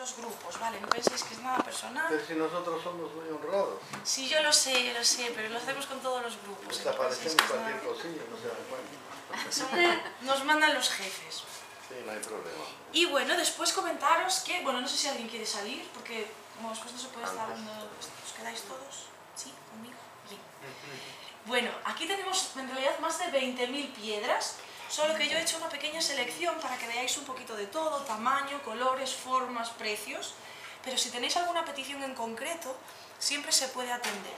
los grupos, ¿vale? No penséis que es nada personal. Pero si nosotros somos muy honrados. Sí, yo lo sé, pero lo hacemos con todos los grupos. Desaparecemos cualquier cosilla, no se dan cuenta. Nos mandan los jefes. Sí, no hay problema. Y bueno, después comentaros que, bueno, no sé si alguien quiere salir, porque como después no se puede estar hablando, ¿os quedáis todos? ¿Sí? ¿Conmigo? Bien. Bueno, aquí tenemos en realidad más de 20.000 piedras, solo que yo he hecho una pequeña selección para que veáis un poquito de todo, tamaño, colores, formas, precios, pero si tenéis alguna petición en concreto, siempre se puede atender.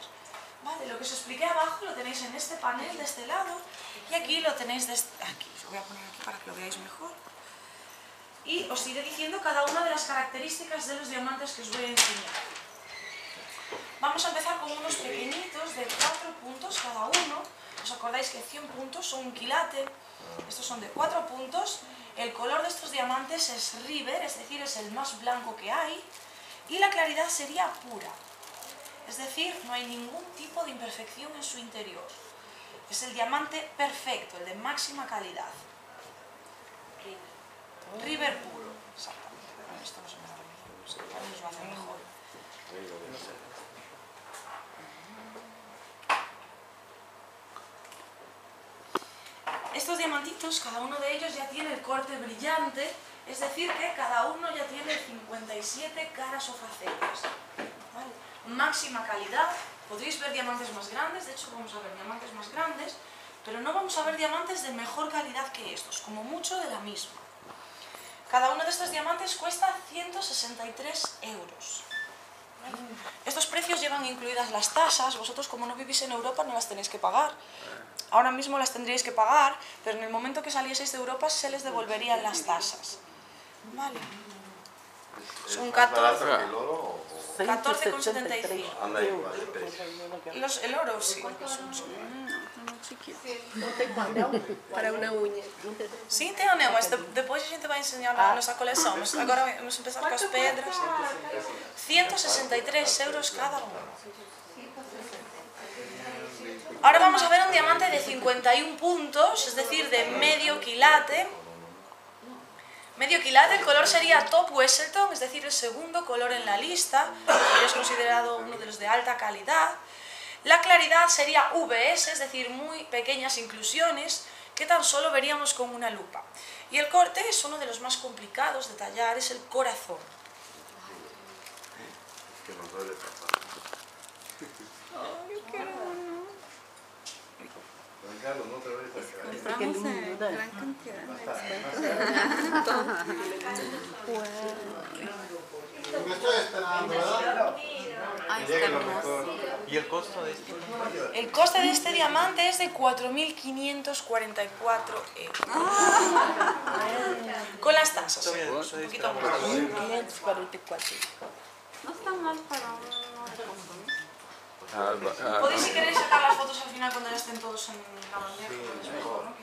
Vale, lo que os expliqué abajo lo tenéis en este panel de este lado, y aquí lo tenéis de aquí, os voy a poner aquí para que lo veáis mejor. Y os iré diciendo cada una de las características de los diamantes que os voy a enseñar. Vamos a empezar con unos pequeñitos de 4 puntos cada uno. ¿Os acordáis que 100 puntos son un quilate? Estos son de 4 puntos. El color de estos diamantes es river, es decir, es el más blanco que hay. Y la claridad sería pura. Es decir, no hay ningún tipo de imperfección en su interior. Es el diamante perfecto, el de máxima calidad. River puro. Exactamente. Bueno, esto no se me da bien. Para mí lo hace mejor. Estos diamantitos, cada uno de ellos ya tiene el corte brillante, es decir que cada uno ya tiene 57 caras o facetas. ¿Vale? Máxima calidad. Podréis ver diamantes más grandes, de hecho vamos a ver diamantes más grandes, pero no vamos a ver diamantes de mejor calidad que estos, como mucho de la misma. Cada uno de estos diamantes cuesta 163 euros. ¿Vale? Estos precios llevan incluidas las tasas. Vosotros, como no vivís en Europa, no las tenéis que pagar. Ahora mismo las tendríais que pagar, pero en el momento que salieseis de Europa se les devolverían las tasas. ¿Vale? Son 14,75. El oro, sí. Para una unha. Sim, tem anel, mas depois a gente vai ensinar a nossa coleção. Mas agora vamos começar com as pedras. 163 euros cada uno. Ahora vamos a ver un diamante de 51 puntos, es decir, de medio quilate. Medio quilate, el color sería Top Wesselton, es decir, el segundo color en la lista, que es considerado uno de los de alta calidad. La claridad sería VS, es decir, muy pequeñas inclusiones, que tan solo veríamos con una lupa. Y el corte es uno de los más complicados de tallar, es el corazón. Que nos duele tratar. Yo quiero uno. Carlos, no te vayas a caer. Compramos en gran cantidad. Me estoy esperando, ¿verdad? Ay, está hermoso. ¿Y el costo de este? El coste de este diamante es de 4.544 euros. Con las tasas. Un poquito más. 544. No está mal para uno de compromiso. Podéis, si queréis, sacar las fotos al final cuando ya estén todos en la bandeja. Es mejor, ¿no?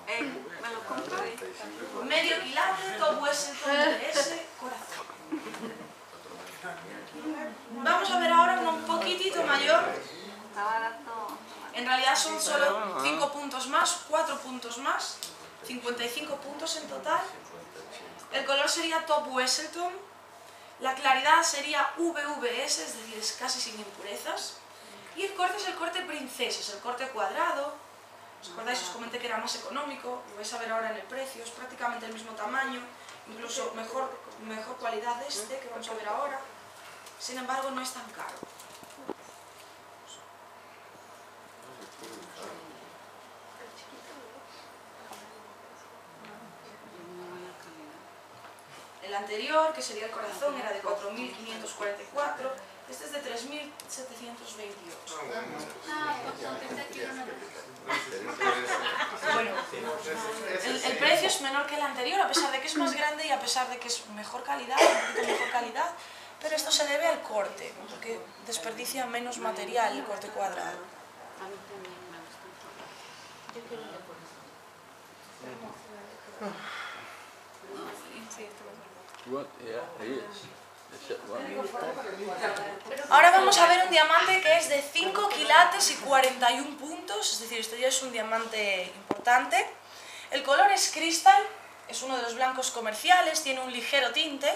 Me lo compraré. Medio quilate, Top Wesselton DS, corazón. Vamos a ver ahora uno un poquitito mayor. Está barato. En realidad son solo 5 puntos más, 4 puntos más, 55 puntos en total. El color sería Top Wesselton. La claridad sería VVS, es decir, es casi sin impurezas. Y el corte es el corte princesa, es el corte cuadrado. ¿Os acordáis? Os comenté que era más económico, lo vais a ver ahora en el precio, es prácticamente el mismo tamaño, incluso mejor cualidad de este que vamos a ver ahora. Sin embargo, no es tan caro. El anterior, que sería el corazón, era de 4.544, este es de 3.728. Bueno, el precio es menor que el anterior, a pesar de que es más grande y a pesar de que es mejor calidad, un poquito mejor calidad, pero esto se debe al corte, porque desperdicia menos material el corte cuadrado. Ahora vamos a ver un diamante que es de 5 quilates y 41 puntos, es decir, este ya es un diamante importante. El color es cristal, es uno de los blancos comerciales, tiene un ligero tinte